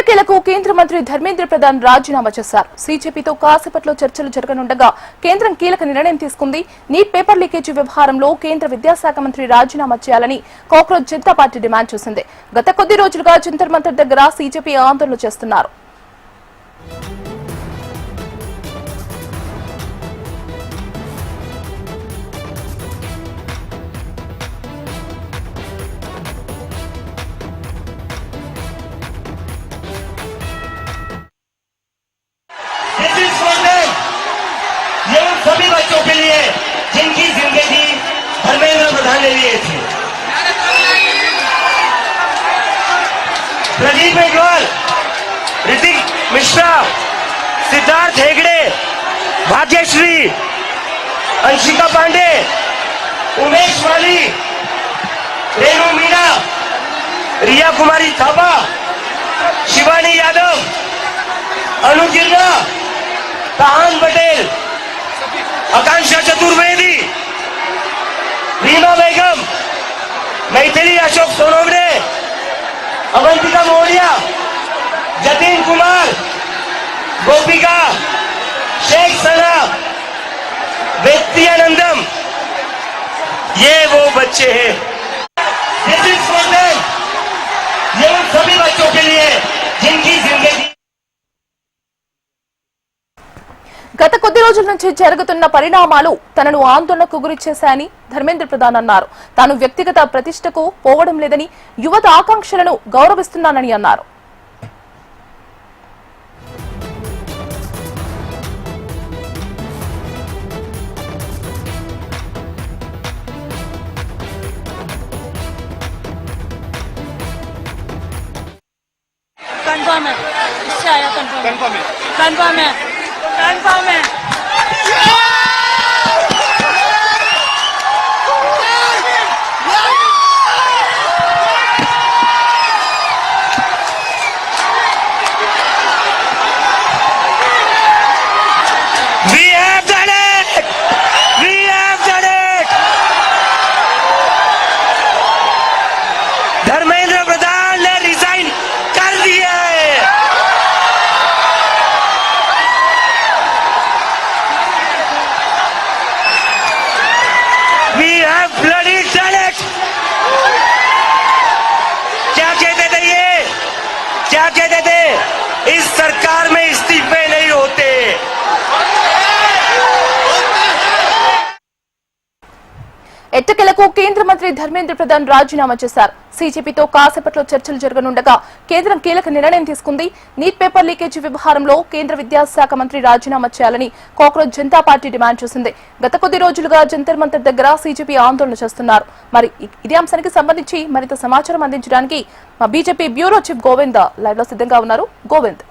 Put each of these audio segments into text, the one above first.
ఎట్టకేలకు కేంద్ర మంత్రి ధర్మేంద్ర ప్రధాన్ రాజీనామా చేశారు. సీజేపీతో కాసేపట్లో చర్చలు జరగనుండగా కేంద్రం కీలక నిర్ణయం తీసుకుంది. నీట్ పేపర్ లీకేజీ వ్యవహారంలో కేంద్ర విద్యాశాఖ మంత్రి రాజీనామా చేయాలని కాక్రోచ్ జనతా పార్టీ డిమాండ్ చేసింది. గత కొద్ది రోజులుగా జంతర్ మంతర్ దగ్గర సీజేపీ ఆందోళన చేస్తున్నారు. ये उन सभी बच्चों के लिए जिनकी जिंदगी धर्मेंद्र प्रधान ने लिए थे। प्रदीप मेघवाल, ऋतिक मिश्रा, सिद्धार्थ हेगड़े, भाग्यश्री, अंशिका पांडे, उमेश माली, रेणु मीना, रिया कुमारी थापा, शिवानी यादव, अनु गिर्रा, कहान पटेल, आकांक्षा चतुर्वेदी, रीमा बेगम, मैथिली अशोक सोनवणे, अवंतिका मोरिया, जतिन कुमार, गोपिका, शेख सना, वेत्यानंदम, ये वो बच्चे हैं। This is for them। ये उन सभी बच्चों के लिए जिनकी जिंदगी గత కొద్ది రోజుల నుంచి జరుగుతున్న పరిణామాలు తనను ఆందోళనకు గురి చేశాయని ధర్మేంద్ర ప్రధాన్ అన్నారు. తాను వ్యక్తిగత ప్రతిష్టకు పోవడం లేదని, యువత ఆకాంక్షలను గౌరవిస్తున్నానని అన్నారు. Confirm है। We have done it! We have done it! Dharmendra Pradhan ने रिजाइन कर दिया है। We have bloody done it! क्या कहते थे ये? क्या कहते थे? इस सरकार में इस्तीफे नहीं होते। ఎట్టకేలకు కేంద్ర మంత్రి ధర్మేంద్ర ప్రధాన్ రాజీనామా చేశారు. సీజేపీతో కాసేపట్లో చర్చలు జరగనుండగా కేంద్రం కీలక నిర్ణయం తీసుకుంది. నీట్ పేపర్ లీకేజీ వ్యవహారంలో కేంద్ర విద్యాశాఖ మంత్రి రాజీనామా చేయాలని కాక్రోచ్ జనతా పార్టీ డిమాండ్ చేసింది. గత కొద్ది రోజులుగా జంతర్ మంతర్ దగ్గర సీజేపీ ఆందోళన చేస్తున్నారు. మరి ఇదే అంశానికి సంబంధించి మరింత సమాచారం అందించడానికి మా BJP bureau chief Govind live లో సిద్ధంగా ఉన్నారు. గోవింద్.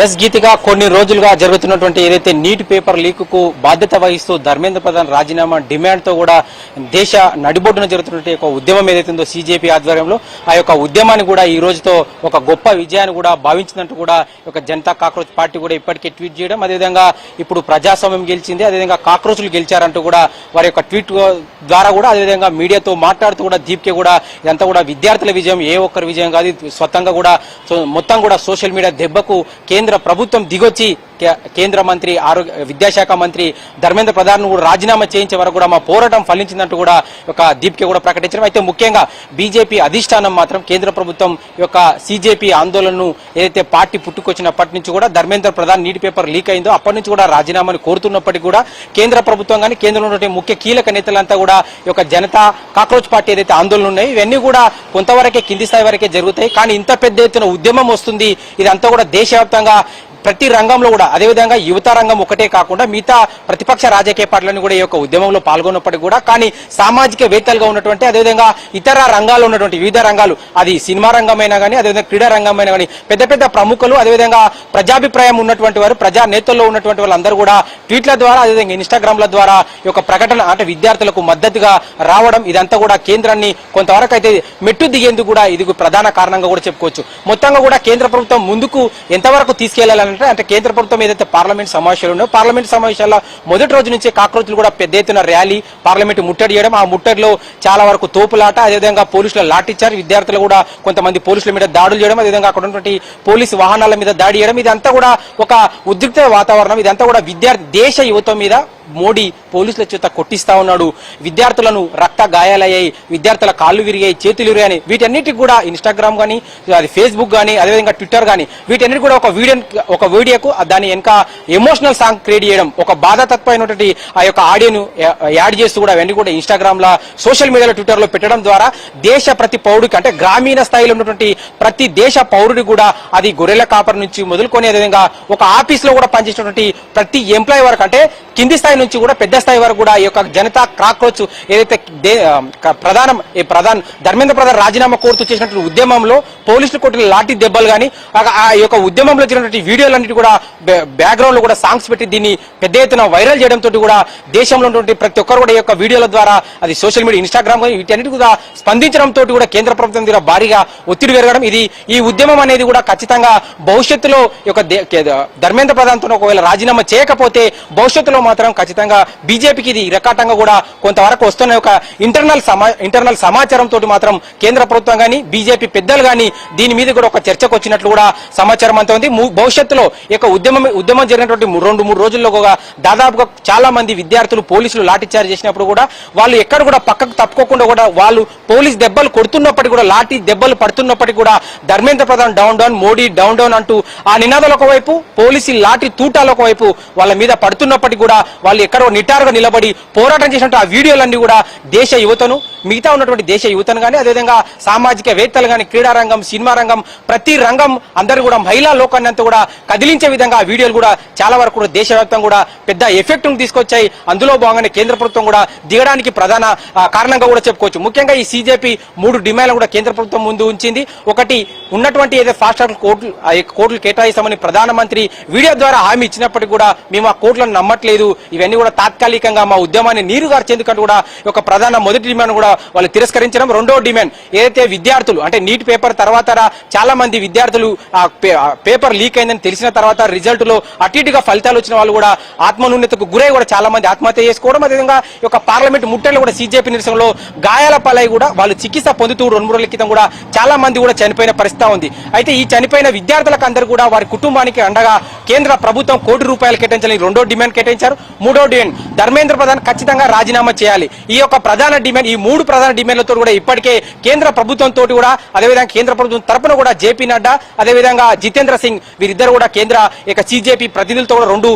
ఎస్ గీతిగా కొన్ని రోజులుగా జరుగుతున్నటువంటి ఏదైతే నీట్ పేపర్ లీక్ కు బాధ్యత వహిస్తూ ధర్మేంద్ర ప్రధాన్ రాజీనామా డిమాండ్ తో కూడా దేశ నడిబొడ్డున జరుగుతున్నటువంటి ఒక ఉద్యమం ఏదైతుందో సీజేపీ ఆధ్వర్యంలో ఆ యొక్క ఉద్యమాన్ని కూడా ఈ రోజుతో ఒక గొప్ప విజయాన్ని కూడా భావించినట్టు కూడా ఒక జనతా కాక్రోచ్ పార్టీ కూడా ఇప్పటికే ట్వీట్ చేయడం, అదేవిధంగా ఇప్పుడు ప్రజాస్వామ్యం గెలిచింది, అదేవిధంగా కాక్రోచ్లు గెలిచారంటూ కూడా వారి యొక్క ట్వీట్ ద్వారా కూడా అదేవిధంగా మీడియాతో మాట్లాడుతూ కూడా దీప్కే కూడా ఇదంతా కూడా విద్యార్థుల విజయం, ఏ ఒక్కరి విజయం కాదు, స్వతంగా కూడా మొత్తం కూడా సోషల్ మీడియా దెబ్బకు కేంద్ర ప్రభుత్వం దిగొచ్చి కేంద్ర మంత్రి విద్యాశాఖ మంత్రి ధర్మేంద్ర ప్రధాన్ కూడా రాజీనామా చేయించే వరకు కూడా మా పోరాటం ఫలించిందంటూ కూడా ఒక దీప్కే కూడా ప్రకటించడం. అయితే ముఖ్యంగా బీజేపీ అధిష్టానం మాత్రం కేంద్ర ప్రభుత్వం యొక్క సీజేపీ ఆందోళనను ఏదైతే పార్టీ పుట్టుకొచ్చినప్పటి నుంచి కూడా ధర్మేంద్ర ప్రధాన్ నీటి పేపర్ లీక్ అయిందో అప్పటి నుంచి కూడా రాజీనామాని కోరుతున్నప్పటికీ కూడా కేంద్ర ప్రభుత్వం కానీ కేంద్రంలో ఉన్నటువంటి ముఖ్య కీలక నేతలంతా కూడా ఈ యొక్క జనతా కాక్రోచ్ పార్టీ ఏదైతే ఆందోళనలు ఉన్నాయి ఇవన్నీ కూడా కొంతవరకే కింది స్థాయి వరకే జరుగుతాయి. కానీ ఇంత పెద్ద ఎత్తున ఉద్యమం వస్తుంది, ఇదంతా కూడా దేశవ్యాప్తంగా ప్రతి రంగంలో కూడా అదేవిధంగా యువత రంగం ఒకటే కాకుండా మిగతా ప్రతిపక్ష రాజకీయ పార్టీలను కూడా ఈ యొక్క ఉద్యమంలో పాల్గొన్నప్పటికీ కూడా కానీ సామాజికవేత్తలుగా ఉన్నటువంటి అదేవిధంగా ఇతర రంగాల్లో ఉన్నటువంటి వివిధ రంగాలు, అది సినిమా రంగమైనా కానీ అదేవిధంగా క్రీడా రంగమైనా కానీ పెద్ద పెద్ద ప్రముఖులు అదేవిధంగా ప్రజాభిప్రాయం ఉన్నటువంటి వారు, ప్రజా నేతల్లో ఉన్నటువంటి వాళ్ళందరూ కూడా ట్వీట్ల ద్వారా అదేవిధంగా ఇన్స్టాగ్రామ్ల ద్వారా ఈ యొక్క ప్రకటన అంటే విద్యార్థులకు మద్దతుగా రావడం, ఇదంతా కూడా కేంద్రాన్ని కొంతవరకు అయితే మెట్టు దిగేందుకు కూడా ఇది ప్రధాన కారణంగా కూడా చెప్పుకోవచ్చు. మొత్తంగా కూడా కేంద్ర ప్రభుత్వం ముందుకు ఎంతవరకు తీసుకెళ్లాలనే చూసినట్లయితే అంటే కేంద్ర ప్రభుత్వం ఏదైతే పార్లమెంట్ సమావేశాలు ఉన్నాయో పార్లమెంట్ సమావేశాల్లో మొదటి రోజు నుంచే కాక్రోచ్లు కూడా పెద్ద ఎత్తున ర్యాలీ పార్లమెంట్ ముట్టడి చేయడం, ఆ ముట్టడిలో చాలా వరకు తోపులాట, అదేవిధంగా పోలీసులు లాఠీచార్జ్, విద్యార్థులు కూడా కొంతమంది పోలీసుల మీద దాడులు చేయడం, అదేవిధంగా అక్కడ ఉన్నటువంటి పోలీసు వాహనాల మీద దాడి చేయడం, ఇదంతా కూడా ఒక ఉద్రిక్త వాతావరణం. ఇదంతా కూడా దేశ యువత మీద మోడీ పోలీసుల చేత కొట్టిస్తా ఉన్నాడు. విద్యార్థులను రక్త గాయాలయ్యాయి, విద్యార్థుల కాళ్ళు విరిగాయి, చేతులు విరిగాయి. వీటన్నిటికి కూడా ఇన్స్టాగ్రామ్ కానీ, అది ఫేస్బుక్ కానీ, అదేవిధంగా ట్విట్టర్ కానీ వీటన్నిటి కూడా ఒక వీడియోకు దాని వెనక ఎమోషనల్ సాంగ్ క్రియేట్ చేయడం, ఒక బాధాతత్వమైనటువంటి ఆ యొక్క ఆడియోను యాడ్ చేస్తూ కూడా అవన్నీ కూడా ఇన్స్టాగ్రామ్ లో, సోషల్ మీడియాలో, ట్విట్టర్ లో పెట్టడం ద్వారా దేశ ప్రతి పౌరుడికి అంటే గ్రామీణ స్థాయిలో ఉన్నటువంటి ప్రతి దేశ పౌరుడి కూడా అది గొర్రెల కాపర్ నుంచి మొదలుకొని అదేవిధంగా ఒక ఆఫీస్ లో కూడా పనిచేసినటువంటి ప్రతి ఎంప్లాయీ వరకు అంటే కింది స్థాయి నుంచి కూడా పెద్ద స్థాయి వరకు కూడా ఈ యొక్క జనతా కాక్రోచ్ ఏదైతే ధర్మేంద్ర ప్రధాన్ రాజీనామా కోరుతూ చేసినటువంటి ఉద్యమంలో పోలీసులు కొట్టిన లాఠీ దెబ్బలు కానీ ఆ యొక్క ఉద్యమంలో జరిగినటువంటి వీడియోలన్నిటి కూడా బ్యాక్గ్రౌండ్ లో కూడా సాంగ్స్ పెట్టి దీన్ని పెద్ద ఎత్తున వైరల్ చేయడంతో కూడా దేశంలో ఉన్నటువంటి ప్రతి ఒక్కరు కూడా ఈ యొక్క వీడియోల ద్వారా అది సోషల్ మీడియా, ఇన్స్టాగ్రామ్ వీటన్నిటి కూడా స్పందించడంతో కూడా కేంద్ర ప్రభుత్వం దగ్గర భారీగా ఒత్తిడి పెరగడం. ఈ ఉద్యమం అనేది కూడా ఖచ్చితంగా భవిష్యత్తులో ధర్మేంద్ర ప్రధాన్ తో ఒకవేళ రాజీనామా చేయకపోతే భవిష్యత్తులో మాత్రం ఖచ్చితంగా బీజేపీకి ఇది రెకాటంగా కూడా కొంతవరకు వస్తున్న ఒక ఇంటర్నల్ సమాచారం తోటి మాత్రం కేంద్ర ప్రభుత్వం గానీ బీజేపీ పెద్దలు గానీ దీని మీద కూడా ఒక చర్చకు వచ్చినట్లు కూడా సమాచారం అంతా ఉంది. భవిష్యత్తులో ఈ యొక్క ఉద్యమం జరిగినటువంటి 2-3 రోజుల్లో దాదాపుగా చాలా మంది విద్యార్థులు పోలీసులు లాఠీచార్జ్ చేసినప్పుడు కూడా వాళ్ళు ఎక్కడ కూడా పక్కకు తప్పుకోకుండా కూడా వాళ్ళు పోలీస్ దెబ్బలు కొడుతున్నప్పటికీ కూడా లాఠీ దెబ్బలు పడుతున్నప్పటికీ కూడా Dharmendra Pradhan down down, Modi down down అంటూ ఆ నినాదాలు ఒకవైపు, పోలీసు లాఠీ తూటాలు ఒకవైపు వాళ్ళ మీద పడుతున్నప్పటికీ కూడా వాళ్ళు ఎక్కడో నిటారుగా నిలబడి పోరాటం చేసినట్టు ఆ వీడియోలన్నీ కూడా దేశ యువతను, మిగతా ఉన్నటువంటి దేశ యువతను కానీ అదేవిధంగా సామాజిక వేత్తలు కానీ, క్రీడా రంగం, సినిమా రంగం, ప్రతి రంగం అందరూ కూడా మహిళా లోకాన్ని అంతా కూడా కదిలించే విధంగా ఆ వీడియోలు కూడా చాలా వరకు కూడా దేశవ్యాప్తంగా కూడా పెద్ద ఎఫెక్ట్ తీసుకొచ్చాయి. అందులో భాగంగానే కేంద్ర ప్రభుత్వం కూడా దిగడానికి ప్రధాన కారణంగా కూడా చెప్పుకోవచ్చు. ముఖ్యంగా ఈ సీజేపీ 3 డిమాండ్లు కూడా కేంద్ర ప్రభుత్వం ముందు ఉంచింది. ఒకటి, ఉన్నటువంటి ఏదైతే ఫాస్ట్ ట్రాక్ కోర్టులు కేటాయిస్తామని ప్రధానమంత్రి వీడియో ద్వారా హామీ ఇచ్చినప్పటికీ కూడా మేము ఆ కోర్టులను నమ్మట్లేదు, ఇవన్నీ కూడా తాత్కాలికంగా మా ఉద్యమాన్ని నీరుగార్చేందుకంటూ కూడా ఒక ప్రధాన మొదటి డిమాండ్ కూడా వాళ్ళు తిరస్కరించడం. రెండో డిమాండ్ ఏదైతే విద్యార్థులు అంటే నీట్ పేపర్ తర్వాత చాలా మంది విద్యార్థులు పేపర్ లీక్ అయిందని తెలిసిన తర్వాత రిజల్ట్ లో అటుగా ఫలితాలు వచ్చిన వాళ్ళు కూడా ఆత్మన్యూన్యతకు గురై కూడా చాలా మంది ఆత్మహత్య చేసుకోవడం, అదేవిధంగా ఈ యొక్క పార్లమెంట్ ముట్టడిలో కూడా సీజేపీ నిరసనలో గాయాల పాలై కూడా వాళ్ళు చికిత్స పొందుతూ 2-3 రోజుల క్రితం కూడా చాలా మంది కూడా చనిపోయిన పరిస్థితి ఉంది. అయితే ఈ చనిపోయిన విద్యార్థులకు అందరూ కూడా వారి కుటుంబానికి అండగా కేంద్ర ప్రభుత్వం ₹1 కోటి కేటాయించాలని రెండో డిమాండ్ కేటాయించారు. మూడో డిమాండ్, ధర్మేంద్ర ప్రధాన్ ఖచ్చితంగా రాజీనామా చేయాలి. ఈ యొక్క ప్రధాన డిమాండ్, ఈ 3 ప్రధాన డిమాండ్లతో కూడా ఇప్పటికే కేంద్ర ప్రభుత్వం తోటి కూడా అదేవిధంగా కేంద్ర ప్రభుత్వం తరపున కూడా జేపీ నడ్డా అదేవిధంగా జితేంద్ర సింగ్ వీరిద్దరు కూడా కేంద్ర సీజేపీ ప్రతినిధులతో కూడా 2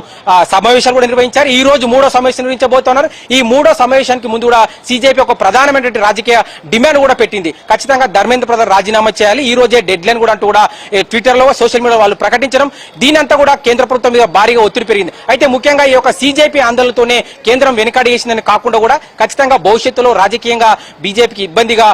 సమావేశాలు కూడా నిర్వహించారు. ఈ రోజు 3వ సమావేశం నిర్వహించబోతున్నారు. ఈ 3వ సమావేశానికి ముందు కూడా సీజేపీ ఒక ప్రధానమైనటువంటి రాజకీయ డిమాండ్ కూడా పెట్టింది. ఖచ్చితంగా ధర్మేంద్ర ప్రధాన్ రాజీనామా చేయాలి, ఈ రోజే డెడ్ లైన్ కూడా అంటూ కూడా ట్విట్టర్ లో, సోషల్ మీడియా వాళ్ళు ప్రకటించడం, దీనంతా కూడా కేంద్ర ప్రభుత్వం మీద భారీగా ఒత్తిడి పెరిగింది. అయితే ముఖ్యంగా ఈ యొక్క సీజేపీ ఆందోళనతోనే కేంద్రం వెనుకడేసిందని కాకుండా కూడా ఖచ్చితంగా భవిష్యత్తులో రాజకీయంగా బీజేపీకి ఇబ్బందిగా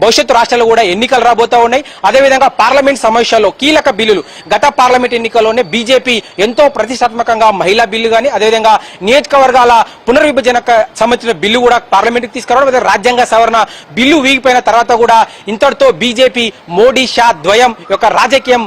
భవిష్యత్తు రాష్ట్రాల్లో కూడా ఎన్నికలు రాబోతా ఉన్నాయి. అదేవిధంగా పార్లమెంట్ సమావేశాల్లో కీలక బిల్లులు, గత పార్లమెంట్ ఎన్నికల్లోనే బీజేపీ ఎంతో ప్రతిష్టాత్మకంగా మహిళా బిల్లు కానీ అదేవిధంగా నియోజకవర్గాల పునర్విభజనకు సంబంధించిన బిల్లు కూడా పార్లమెంట్ కి తీసుకురావడం, రాజ్యాంగ సవరణ బిల్లు వీగిపోయిన తర్వాత కూడా ఇంతటితో బీజేపీ మోడీ షా ద్వయం యొక్క రాజకీయం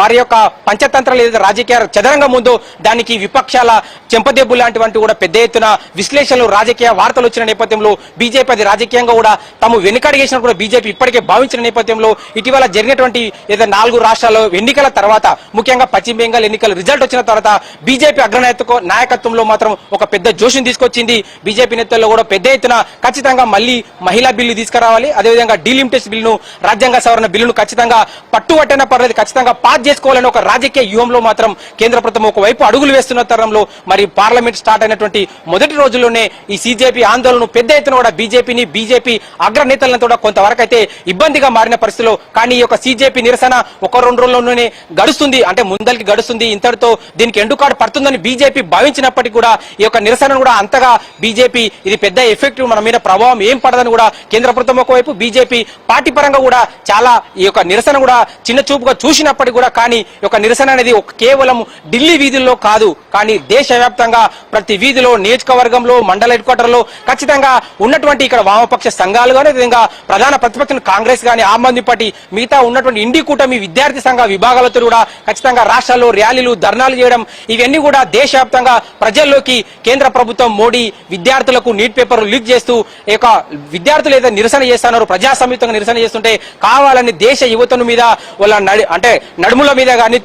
వారి యొక్క పంచతంత్రాలు ఏదైతే రాజకీయ చదరంగం ఉందో దానికి విపక్షాల చెంపదెబ్బు లాంటివంటి కూడా పెద్ద ఎత్తున విశ్లేషణలు, రాజకీయ వార్తలు వచ్చిన నేపథ్యంలో బీజేపీ అది రాజకీయంగా కూడా తాము వెనుకడిగేసినట్టు కూడా బీజేపీ ఇప్పటికే భావించిన నేపథ్యంలో ఇటీవల జరిగినటువంటి ఏదో 4 రాష్ట్రాల్లో ఎన్నికల తర్వాత, ముఖ్యంగా పశ్చిమ బెంగాల్ ఎన్నికల రిజల్ట్ వచ్చిన తర్వాత బీజేపీ నాయకత్వంలో మాత్రం ఒక పెద్ద జోషం తీసుకొచ్చింది. బీజేపీ నేతల్లో కూడా పెద్ద ఎత్తున ఖచ్చితంగా మళ్ళీ మహిళా బిల్లు తీసుకురావాలి, అదేవిధంగా డీలిమిటేషన్ బిల్లును, రాజ్యాంగ సవరణ బిల్లును ఖచ్చితంగా పట్టుబట్టైనా పర్లేదు ఖచ్చితంగా పాస్ చేసుకోవాలని ఒక రాజకీయ వ్యూహంలో మాత్రం కేంద్ర ప్రభుత్వం ఒకవైపు అడుగులు వేస్తున్న తరంలో మరి పార్లమెంట్ స్టార్ట్ అయినటువంటి మొదటి రోజుల్లోనే ఈ సీజేపీ ఆందోళన పెద్ద ఎత్తున కూడా బీజేపీ అగ్రనేతలను కూడా కొంతవరకు అయితే ఇబ్బందిగా మారిన పరిస్థితిలో, కానీ ఈ యొక్క సీజేపీ నిరసన 1-2 రోజుల్లోనే గడుస్తుంది, అంటే ముందరికి గడుస్తుంది, ఇంతటితో దీనికి ఎండుకాడు పడుతుందని బీజేపీ భావించినప్పటికీ కూడా ఈ యొక్క నిరసన కూడా అంతగా బీజేపీ ఇది పెద్ద ఎఫెక్ట్ మన మీద ప్రభావం ఏం పడదని కూడా కేంద్ర ప్రభుత్వం ఒకవైపు, బీజేపీ పార్టీ పరంగా కూడా చాలా ఈ యొక్క నిరసన కూడా చిన్న చూపుగా చూసినప్పటికీ కూడా, కానీ ఈ యొక్క నిరసన అనేది కేవలం ఢిల్లీ వీధుల్లో కాదు, కానీ దేశవ్యాప్తంగా వ్యాప్తంగా ప్రతి వీధిలో, నియోజకవర్గంలో, మండల హెడ్ క్వార్టర్లో ఖచ్చితంగా ఉన్నటువంటి ఇక్కడ వామపక్ష సంఘాలు కానీ, అదేవిధంగా ప్రధాన ప్రతిపక్షం కాంగ్రెస్ కానీ, ఆమ్ ఆద్మీ పార్టీ, మిగతా ఉన్నటువంటి ఇండి కూటమి విద్యార్థి సంఘ విభాగాలతో కూడా ఖచ్చితంగా రాష్ట్రాల్లో ర్యాలీలు, ధర్నాలు చేయడం, ఇవన్నీ కూడా దేశవ్యాప్తంగా ప్రజల్లోకి కేంద్ర ప్రభుత్వం మోడీ విద్యార్థులకు నీట్ పేపర్ లీక్ చేస్తూ విద్యార్థులు ఏదైతే నిరసన చేస్తున్నారు, ప్రజాసమీతంగా నిరసన చేస్తుంటే కావాలని దేశ యువతను మీద వాళ్ళ అంటే నడుముల మీద కానీ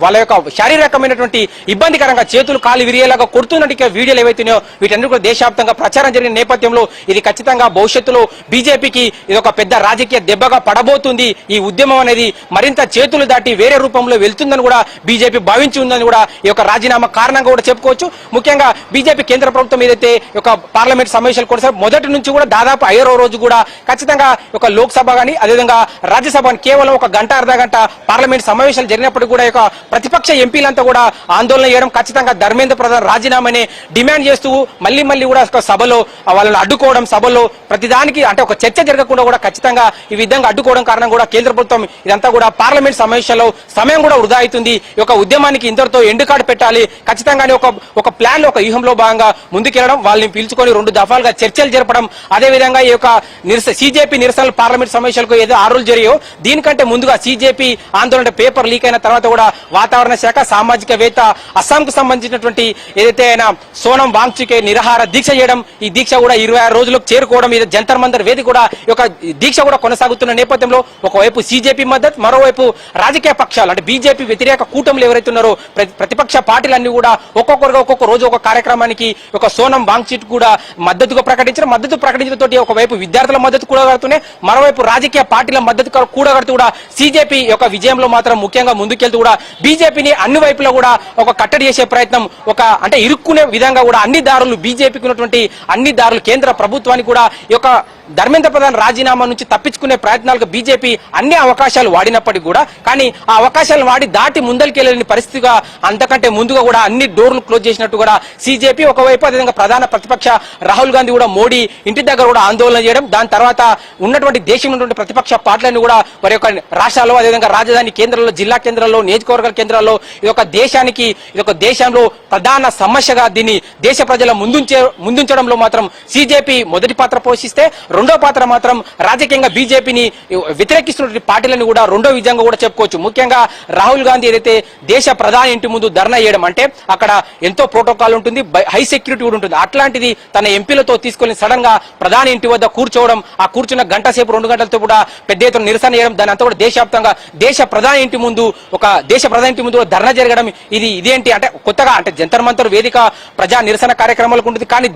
వాళ్ళ యొక్క శారీరకమైనటువంటి ఇబ్బందికరంగా చేతులు కాలు విరిగేలాగా కొడుతున్నట్టు వీడియోలు ఏవైతున్నాయో వీటన్నిటి కూడా దేశవ్యాప్తంగా ప్రచారం జరిగిన నేపథ్యంలో ఇది ఖచ్చితంగా భవిష్యత్తులో బీజేపీకి ఇది ఒక పెద్ద రాజకీయ దెబ్బగా పడబోతుంది. ఈ ఉద్యమం అనేది మరింత చేతులు దాటి వేరే రూపంలో వెళ్తుందని కూడా బీజేపీ భావించి ఉందని కూడా ఈ యొక్క రాజీనామా కారణంగా కూడా చెప్పుకోవచ్చు. ముఖ్యంగా బీజేపీ కేంద్ర ప్రభుత్వం ఏదైతే ఒక పార్లమెంట్ సమావేశాలు కూడా మొదటి నుంచి కూడా దాదాపు 5వ రోజు కూడా ఖచ్చితంగా ఒక లోక్సభ కానీ అదేవిధంగా రాజ్యసభ కేవలం ఒక గంట అర్ధ గంట పార్లమెంట్ సమావేశాలు జరిగినప్పుడు కూడా ఒక ప్రతిపక్ష ఎంపీలంతా కూడా ఆందోళన చేయడం, ఖచ్చితంగా ధర్మేంద్ర ప్రధాన్ రాజీనామాని డిమాండ్ చేస్తూ మళ్ళీ కూడా సభలో వాళ్ళని అడ్డుకోవడం, సభలో ప్రతిదానికి అంటే ఒక చర్చ జరగకుండా కూడా ఖచ్చితంగా ఈ విధంగా అడ్డుకోవడం కారణం కూడా కేంద్ర ప్రభుత్వం ఇదంతా కూడా పార్లమెంట్ సమావేశాల్లో సమయం కూడా వృధా అవుతుంది. ఈ యొక్క ఉద్యమానికి ఇంతటితో ఎండు కార్డు పెట్టాలి, ఖచ్చితంగానే ఒక ప్లాన్ లో ఒక వ్యూహంలో భాగంగా ముందుకెళ్లడం, వాళ్ళని పిలుచుకొని 2 దఫాలుగా చర్చలు జరపడం, అదేవిధంగా ఈ యొక్క సిజేపీ నిరసనలు పార్లమెంట్ సమావేశాలకు ఏదో 6 రోజులు జరిగాయో దీనికంటే ముందుగా సిజేపీ ఆందోళన పేపర్ లీక్ అయిన తర్వాత కూడా వాతావరణ శాఖ సామాజికవేత్త అస్సాంకు సంబంధించినటువంటి ఏదైతే ఆయన సోనం వాంగ్చుకే నిరాహార దీక్ష చేయడం, ఈ దీక్ష కూడా 26 రోజులకు చేరుకోవడం, ఇది జంతర్ మంతర్ వేది కూడా ఈ యొక్క దీక్ష కూడా కొనసాగుతున్న నేపథ్యంలో ఒకవైపు సిజేపీ మద్దతు, మరోవైపు రాజకీయ పక్షాలు అంటే బీజేపీ వ్యతిరేక కూటమిలు ఎవరైతే ఉన్నారో ప్రతిపక్ష పార్టీలన్నీ కూడా ఒక్కొక్కరుగా ఒక్కొక్క రోజు ఒక కార్యక్రమానికి ఒక సోనం వాంగ్చుక్ కూడా మద్దతు ప్రకటించడంతో ఒకవైపు విద్యార్థుల మద్దతు కూడా కడుతూనే మరోవైపు రాజకీయ పార్టీల మద్దతు కూడా కడుతూ కూడా సిజేపీ యొక్క విజయంలో మాత్రం ముఖ్యంగా ముందుకెళ్తూ కూడా బీజేపీని అన్ని వైపులా కూడా ఒక కట్టడి చేసే ప్రయత్నం, ఒక అంటే ఇరుక్కునే విధంగా కూడా అన్ని దారులు బీజేపీకి ఉన్నటువంటి అన్ని దారులు కేంద్ర ప్రభుత్వానికి కూడా ఈ యొక్క ధర్మేంద్ర ప్రధాన్ రాజీనామా నుంచి తప్పించుకునే ప్రయత్నాలకు బీజేపీ అన్ని అవకాశాలు వాడినప్పటికీ కూడా కానీ ఆ అవకాశాలను వాడి దాటి ముందరికెళ్లేని పరిస్థితిగా అంతకంటే ముందుగా కూడా అన్ని డోర్లు క్లోజ్ చేసినట్టు కూడా సిజేపీ ఒకవైపు, అదేవిధంగా ప్రధాన ప్రతిపక్ష రాహుల్ గాంధీ కూడా మోడీ ఇంటి దగ్గర కూడా ఆందోళన చేయడం, దాని తర్వాత ఉన్నటువంటి దేశంలో ఉన్నటువంటి ప్రతిపక్ష పార్టీలను కూడా వారి యొక్క రాష్ట్రాల్లో అదేవిధంగా రాజధాని కేంద్రాల్లో, జిల్లా కేంద్రాల్లో, నియోజకవర్గాల కేంద్రాల్లో ఇది ఒక దేశంలో ప్రధాన సమస్యగా దీన్ని దేశ ప్రజల ముందుంచడంలో మాత్రం సిజేపీ మొదటి పాత్ర పోషిస్తే రెండో పాత్ర మాత్రం రాజకీయంగా బీజేపీని వ్యతిరేకిస్తున్న పార్టీలను కూడా రెండో విధంగా కూడా చెప్పుకోవచ్చు. ముఖ్యంగా రాహుల్ గాంధీ ఏదైతే దేశ ప్రధాని ఇంటి ముందు ధర్నా చేయడం అంటే అక్కడ ఎంతో ప్రోటోకాల్ ఉంటుంది, హై సెక్యూరిటీ కూడా ఉంటుంది. అట్లాంటిది తన ఎంపీలతో తీసుకొని సడన్ గా ప్రధాని ఇంటి వద్ద కూర్చోవడం, ఆ కూర్చున్న గంట సేపు 2 గంటలతో కూడా పెద్ద ఎత్తున నిరసన చేయడం, దాని అంతా కూడా దేశవ్యాప్తంగా దేశ ప్రధాని ఇంటి ముందు ధర్నా జరగడం, ఇదేంటి అంటే కొత్తగా అంటే జంతర్ మంతర్ వేదిక ప్రజా నిరసన కార్యక్రమాలకు ఉంటుంది, కానీ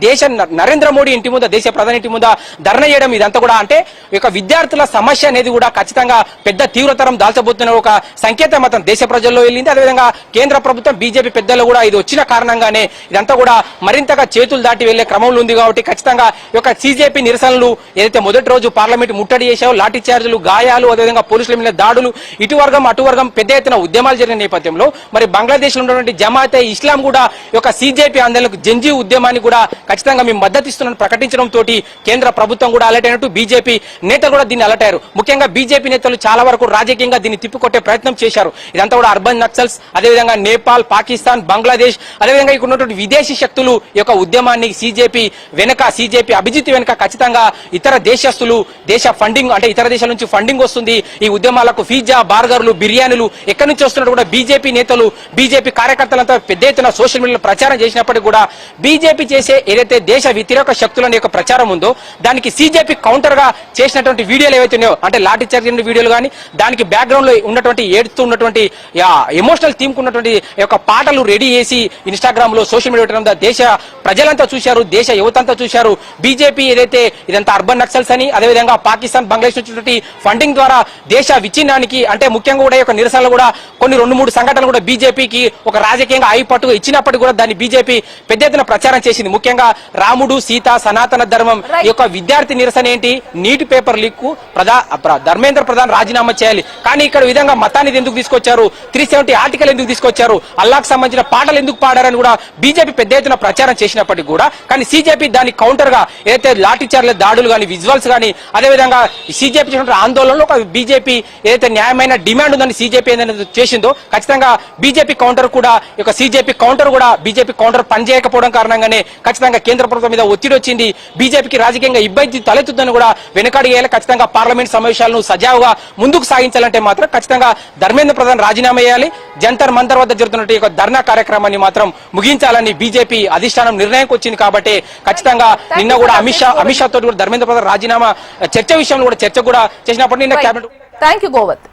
నరేంద్ర మోడీ ఇంటి ముందు దేశ ప్రధాని ఇంటి ముందు ధర్నా చేయడం ఇదంతా కూడా అంటే ఇక విద్యార్థుల సమస్య అనేది కూడా ఖచ్చితంగా పెద్ద తీవ్రతరం దాల్చబోతున్న ఒక సంకేతం మాత్రం దేశ ప్రజల్లో వెళ్ళింది. అదేవిధంగా కేంద్ర ప్రభుత్వం బీజేపీ పెద్దలు కూడా ఇది వచ్చిన కారణంగానే ఇదంతా కూడా మరింతగా చేతులు దాటి వెళ్లే క్రమంలో ఉంది. కాబట్టి ఖచ్చితంగా ఈ యొక్క సిజేపీ నిరసనలు ఏదైతే మొదటి రోజు పార్లమెంట్ ముట్టడి చేశావో, లాఠీ చార్జీలు, గాయాలు, అదేవిధంగా పోలీసుల మీద దాడులు, ఇటు వర్గం అటు వర్గం పెద్ద ఎత్తున ఉద్యమాలు జరిగిన నేపథ్యంలో మరి బంగ్లాదేశ్ లో ఉన్నటువంటి జమాతే ఇస్లాం కూడా ఈ యొక్క సిజేపీ ఆందోళనకు జంజీ ఉద్యమాన్ని కూడా ఖచ్చితంగా మేము మద్దతు ఇస్తున్నామని ప్రకటించడం తోటి కేంద్ర ప్రభుత్వం కూడా అలర్ట్ అయినట్టు బీజేపీ నేతలు కూడా దీన్ని అలర్ట్ అయ్యారు. ముఖ్యంగా బీజేపీ నేతలు చాలా వరకు రాజకీయంగా దీన్ని తిప్పికొట్టే ప్రయత్నం చేశారు. ఇదంతా కూడా అర్బన్ నక్సల్స్, అదేవిధంగా నేపాల్, పాకిస్తాన్, బంగ్లాదేశ్, అదేవిధంగా ఇక్కడ ఉన్నటువంటి విదేశీ శక్తులు ఈ యొక్క ఉద్యమాన్ని సిజేపీ అభిజిత్ వెనుక ఖచ్చితంగా ఇతర దేశస్తులు, దేశ ఫండింగ్ అంటే ఇతర దేశాల నుంచి ఫండింగ్ వస్తుంది. ఈ ఉద్యమాలకు పిజ్జా, బర్గర్లు, బిర్యానీలు ఎక్కడి నుంచి వస్తున్నట్టు కూడా బీజేపీ నేతలు, బీజేపీ కార్యకర్తలంతా పెద్ద ఎత్తున సోషల్ మీడియాలో ప్రచారం చేసినప్పటికీ కూడా బీజేపీ చేసే ఏదైతే దేశ వ్యతిరేక శక్తుల యొక్క ప్రచారం ఉందో దానికి సిజేపీ కౌంటర్ గా చేసినటువంటి వీడియోలు ఏవైతే ఉన్నాయో అంటే లాఠీ చార్జ్ వీడియోలు కానీ, దానికి బ్యాక్గ్రౌండ్ లో ఉన్నటువంటి ఏడుతూ ఉన్నటువంటి ఎమోషనల్ థీమ్ ఉన్నటువంటి యొక్క పాటలు రెడీ చేసి ఇన్స్టాగ్రామ్ లో సోషల్ మీడియా దేశ ప్రజలంతా చూశారు, దేశ యువతంతా చూశారు. బీజేపీ ఏదైతే ఇదంతా అర్బన్ నక్సల్స్ అని, అదేవిధంగా పాకిస్తాన్, బంగ్లాదేశ్ నుంచి ఫండింగ్ ద్వారా దేశ విచ్ఛిన్నానికి అంటే ముఖ్యంగా కూడా యొక్క నిరసనలు కూడా కొన్ని 2-3 సంఘటనలు కూడా బీజేపీకి ఒక రాజకీయంగా పట్టుగా ఇచ్చినప్పటికీ కూడా దాన్ని బీజేపీ పెద్ద ఎత్తున ప్రచారం చేసింది. ముఖ్యంగా రాముడు, సీత, సనాతన ధర్మం, ఈ యొక్క విద్యార్థి నిరసన ఏంటి? నీటి పేపర్ లీక్ కు ధర్మేంద్ర ప్రధాన్ రాజీనామా చేయాలి. కానీ ఇక్కడ విధంగా మతాన్ని ఎందుకు తీసుకొచ్చారు, 370 ఆర్టికల్ ఎందుకు తీసుకొచ్చారు, అల్లాహ్ సంబంధించిన పాటలు ఎందుకు పాడారని కూడా బీజేపీ పెద్ద ఎత్తున ప్రచారం చేసినప్పటికీ కూడా కానీ సీజేపీ దానికి కౌంటర్ గా ఏదైతే లాఠీచార్ల దాడులు కానీ విజువల్స్ కానీ అదేవిధంగా సీజేపీ చేసిన ఆందోళనలో ఒక బీజేపీ ఏదైతే న్యాయమైన డిమాండ్ ఉందని సీజేపీ ఏదైతే చేసిందో ఖచ్చితంగా బీజేపీ కౌంటర్ కూడా సీజేపీ కౌంటర్ కూడా బీజేపీ కౌంటర్ పనిచేయకపోవడం కారణంగానే ఖచ్చితంగా కేంద్ర ప్రభుత్వం మీద ఒత్తిడి వచ్చింది. బీజేపీకి రాజకీయంగా ఇబ్బంది తలెత్తుతుందని కూడా వెనకడిగేయాలి. ఖచ్చితంగా పార్లమెంట్ సమావేశాలను సజావుగా ముందుకు సాగించాలంటే మాత్రం ఖచ్చితంగా ధర్మేంద్ర ప్రధాన్ రాజీనామా చేయాలి. జంతర్ మంతర్ వద్ద జరుగుతున్న ధర్నా కార్యక్రమాన్ని మాత్రం ముగించాలని బీజేపీ అధిష్టానం నిర్ణయంకి వచ్చింది. కాబట్టి ఖచ్చితంగా నిన్న కూడా అమిత్ షా తోటి కూడా ధర్మేంద్ర ప్రధాన్ రాజీనామా చర్చ విషయంలో కూడా చర్చ కూడా చేసినప్పుడు నిన్న కేబినెట్ థ్యాంక్ యూ గోవర్ధన్.